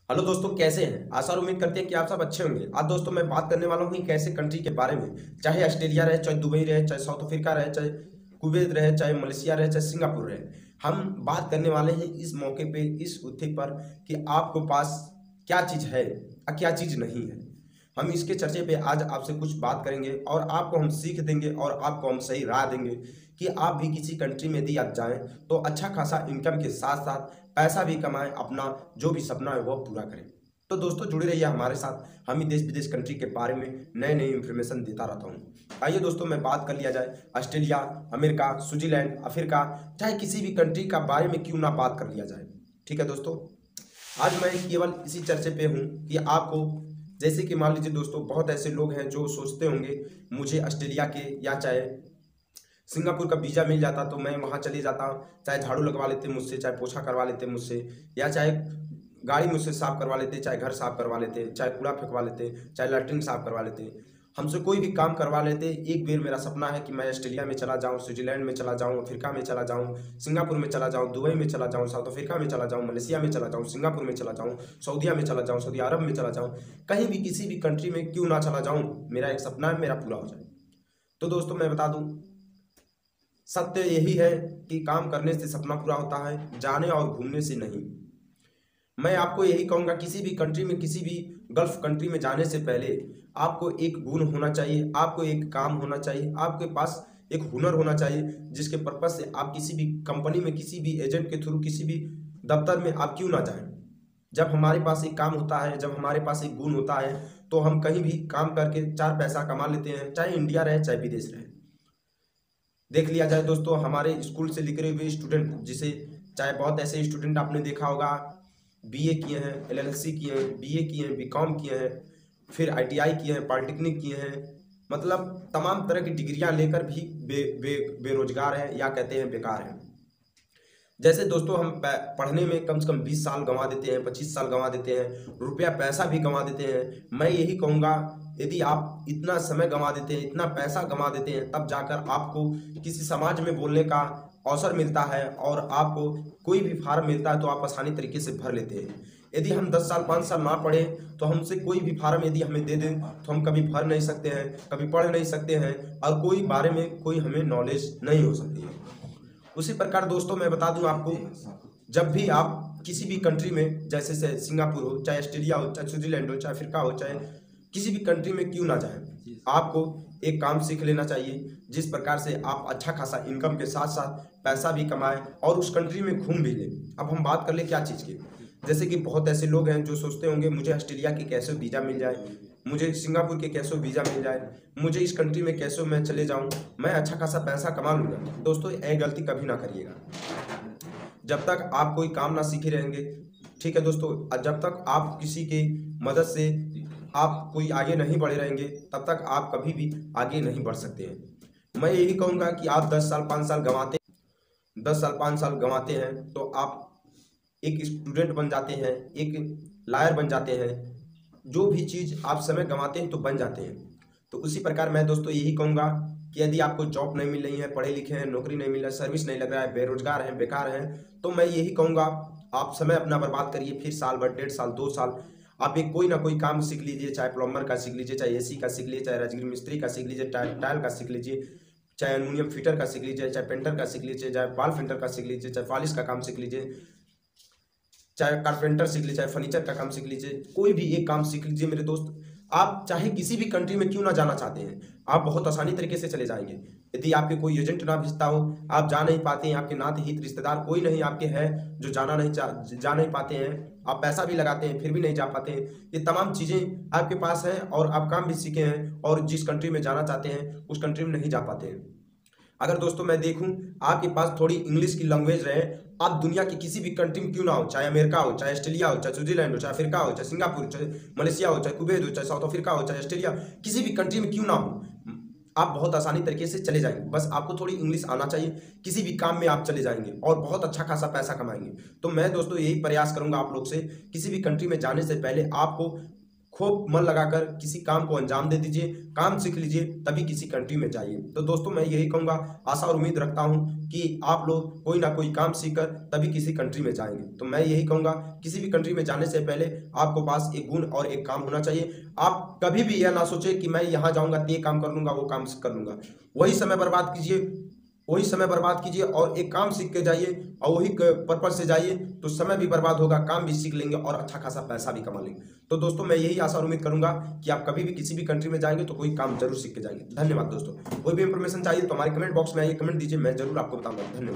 Hello दोस्तों, कैसे हैं? आशा और उम्मीद करते हैं कि आप सब अच्छे होंगे। आज दोस्तों मैं बात करने वाला हूँ एक ऐसे कंट्री के बारे में, चाहे ऑस्ट्रेलिया रहे, चाहे दुबई रहे, चाहे साउथ अफ्रीका रहे, चाहे कुवैत रहे, चाहे मलेशिया रहे, चाहे सिंगापुर रहे। हम बात करने वाले हैं इस मौके पे, इस उत्ते पर कि आपके पास क्या चीज़ है और क्या चीज़ नहीं है। हम इसके चर्चे पे आज आपसे कुछ बात करेंगे और आपको हम सीख देंगे और आपको हम सही राह देंगे कि आप भी किसी कंट्री में यदि आप जाएं तो अच्छा खासा इनकम के साथ साथ पैसा भी कमाएं, अपना जो भी सपना है वो पूरा करें। तो दोस्तों जुड़े रहिए हमारे साथ। हम ही देश विदेश कंट्री के बारे में नए नए इंफॉर्मेशन देता रहता हूँ। आइए दोस्तों मैं बात कर लिया जाए ऑस्ट्रेलिया, अमेरिका, स्विट्जरलैंड, अफ्रीका, चाहे किसी भी कंट्री का बारे में क्यों ना बात कर लिया जाए। ठीक है दोस्तों, आज मैं केवल इसी चर्चे पे हूँ कि आपको, जैसे कि मान लीजिए दोस्तों, बहुत ऐसे लोग हैं जो सोचते होंगे मुझे ऑस्ट्रेलिया के या चाहे सिंगापुर का वीज़ा मिल जाता तो मैं वहाँ चले जाता, चाहे झाड़ू लगवा लेते मुझसे, चाहे पोछा करवा लेते मुझसे, या चाहे गाड़ी मुझसे साफ करवा लेते, चाहे घर साफ करवा लेते, चाहे कूड़ा फेंकवा लेते, चाहे लैट्रिन साफ करवा लेते, हमसे कोई भी काम करवा लेते। एक बार मेरा सपना है कि मैं ऑस्ट्रेलिया में चला जाऊँ, स्विट्जरलैंड में चला जाऊँ, अफ्रीका में चला जाऊँ, सिंगापुर में चला जाऊँ, दुबई में चला जाऊँ, साउथ अफ्रीका में चला जाऊँ, मलेशिया में चला जाऊँ, सिंगापुर में चला जाऊँ, सऊदीया में चला जाऊँ, सऊदी अरब में चला जाऊँ, कहीं भी किसी भी कंट्री में क्यों ना चला जाऊँ, मेरा एक सपना है, मेरा पूरा हो जाए। तो दोस्तों मैं बता दूँ, सत्य यही है कि काम करने से सपना पूरा होता है, जाने और घूमने से नहीं। मैं आपको यही कहूँगा, किसी भी कंट्री में, किसी भी गल्फ कंट्री में जाने से पहले आपको एक गुण होना चाहिए, आपको एक काम होना चाहिए, आपके पास एक हुनर होना चाहिए, जिसके पर्पज से आप किसी भी कंपनी में, किसी भी एजेंट के थ्रू, किसी भी दफ्तर में आप क्यों ना जाएं। जब हमारे पास एक काम होता है, जब हमारे पास एक गुण होता है, तो हम कहीं भी काम करके चार पैसा कमा लेते हैं, चाहे इंडिया रहे चाहे विदेश रहे। देख लिया जाए दोस्तों, हमारे स्कूल से निकले हुए स्टूडेंट, जिसे चाहे बहुत ऐसे स्टूडेंट आपने देखा होगा, बीए किए हैं, एलएलसी किए हैं, बीए किए हैं, बीकॉम किए हैं, फिर आईटीआई किए हैं, पॉलिटेक्निक किए हैं, मतलब तमाम तरह की डिग्रियां लेकर भी बेरोजगार हैं या कहते हैं बेकार हैं। जैसे दोस्तों हम पढ़ने में कम से कम 20 साल गंवा देते हैं, 25 साल गंवा देते हैं, रुपया पैसा भी गंवा देते हैं। मैं यही कहूँगा, यदि आप इतना समय गंवा देते हैं, इतना पैसा गंवा देते हैं, तब जाकर आपको किसी समाज में बोलने का अवसर मिलता है और आपको कोई भी फार्म मिलता है तो आप आसानी तरीके से भर लेते हैं। यदि हम 10 साल 5 साल ना पढ़े तो हमसे कोई भी फार्म यदि हमें दे दें तो हम कभी भर नहीं सकते हैं, कभी पढ़ नहीं सकते हैं, और कोई बारे में कोई हमें नॉलेज नहीं हो सकती है। उसी प्रकार दोस्तों मैं बता दूं आपको, जब भी आप किसी भी कंट्री में, जैसे से सिंगापुर हो, चाहे ऑस्ट्रेलिया हो, चाहे स्विट्जरलैंड हो, चाहे अफ्रीका हो, चाहे किसी भी कंट्री में क्यों ना जाएं, आपको एक काम सीख लेना चाहिए, जिस प्रकार से आप अच्छा खासा इनकम के साथ साथ पैसा भी कमाएं और उस कंट्री में घूम भी लें। अब हम बात कर ले क्या चीज़ की, जैसे कि बहुत ऐसे लोग हैं जो सोचते होंगे मुझे ऑस्ट्रेलिया के कैसे वीज़ा मिल जाए, मुझे सिंगापुर के कैसे वीज़ा मिल जाए, मुझे इस कंट्री में कैसे मैं चले जाऊं, मैं अच्छा खासा पैसा कमा लूँगा। दोस्तों ये गलती कभी ना करिएगा, जब तक आप कोई काम ना सीखे रहेंगे। ठीक है दोस्तों, जब तक आप किसी के मदद से आप कोई आगे नहीं बढ़े रहेंगे, तब तक आप कभी भी आगे नहीं बढ़ सकते हैं। मैं यही कहूँगा कि आप 10 साल 5 साल गंवाते 10 साल 5 साल गंवाते हैं तो आप एक स्टूडेंट बन जाते हैं, एक लायर बन जाते हैं, जो भी चीज़ आप समय गंवाते हैं तो बन जाते हैं। तो उसी प्रकार मैं दोस्तों यही कहूँगा कि यदि आपको जॉब नहीं मिल रही है, पढ़े लिखे हैं, नौकरी नहीं मिल रहा है, सर्विस नहीं लग रहा है, बेरोजगार हैं, बेकार हैं, तो मैं यही कहूँगा आप समय अपना बर्बाद करिए, फिर साल भर, 1.5 साल 2 साल आप एक कोई ना कोई काम सीख लीजिए, चाहे प्लम्बर का सीख लीजिए, चाहे एसी का सीख लीजिए, चाहे राजगिर मिस्त्री का सीख लीजिए, टाइल का सीख लीजिए, चाहे एल्यूमिनियम फिटर का सीख लीजिए, चाहे पेंटर का सीख लीजिए, चाहे बाल फिल्टर का सीख लीजिए, चाहे पॉलिश का काम सीख लीजिए, चाहे कारपेंटर सीख लीजिए, चाहे फर्नीचर का काम सीख लीजिए, कोई भी एक काम सीख लीजिए मेरे दोस्त। आप चाहे किसी भी कंट्री में क्यों ना जाना चाहते हैं, आप बहुत आसानी तरीके से चले जाएंगे। यदि आपके कोई एजेंट ना भेजता हो, आप जा नहीं पाते हैं, आपके नाते हित रिश्तेदार कोई नहीं आपके है जो जा नहीं पाते हैं, आप पैसा भी लगाते हैं फिर भी नहीं जा पाते हैं, ये तमाम चीज़ें आपके पास हैं और आप काम भी सीखे हैं और जिस कंट्री में जाना चाहते हैं उस कंट्री में नहीं जा पाते हैं। अगर दोस्तों मैं देखूं, आपके पास थोड़ी इंग्लिश की लैंग्वेज रहे, आप दुनिया की किसी भी कंट्री में क्यों ना हो, चाहे अमेरिका हो, चाहे ऑस्ट्रेलिया हो, चाहे स्विट्जरलैंड हो, चाहे अफ्रीका हो, चाहे सिंगापुर, चाहे मलेशिया हो, चाहे कुवैत हो, चाहे साउथ अफ्रीका हो, चाहे ऑस्ट्रेलिया, किसी भी कंट्री में क्यों ना हो, आप बहुत आसानी तरीके से चले जाएंगे। बस आपको थोड़ी इंग्लिश आना चाहिए, किसी भी काम में आप चले जाएंगे और बहुत अच्छा खासा पैसा कमाएंगे। तो मैं दोस्तों यही प्रयास करूंगा आप लोग से, किसी भी कंट्री में जाने से पहले आपको खूब मन लगाकर किसी काम को अंजाम दे दीजिए, काम सीख लीजिए, तभी किसी कंट्री में जाइए। तो दोस्तों मैं यही कहूँगा, आशा और उम्मीद रखता हूँ कि आप लोग कोई ना कोई काम सीखकर तभी किसी कंट्री में जाएंगे। तो मैं यही कहूँगा, किसी भी कंट्री में जाने से पहले आपको पास एक गुण और एक काम होना चाहिए। आप कभी भी यह ना सोचें कि मैं यहाँ जाऊँगा तो ये काम कर लूँगा, वो काम कर लूँगा। वही समय बर्बाद कीजिए और एक काम सीख के जाइए और वही पर्पज से जाइए, तो समय भी बर्बाद होगा, काम भी सीख लेंगे और अच्छा खासा पैसा भी कमा लेंगे। तो दोस्तों मैं यही आशा और उम्मीद करूंगा कि आप कभी भी किसी भी कंट्री में जाएंगे तो कोई काम जरूर सीख के जाएंगे। धन्यवाद दोस्तों। कोई भी इंफॉर्मेशन चाहिए तो हमारे कमेंट बॉक्स में आइए, कमेंट दीजिए, मैं जरूर आपको बताऊंगा। धन्यवाद।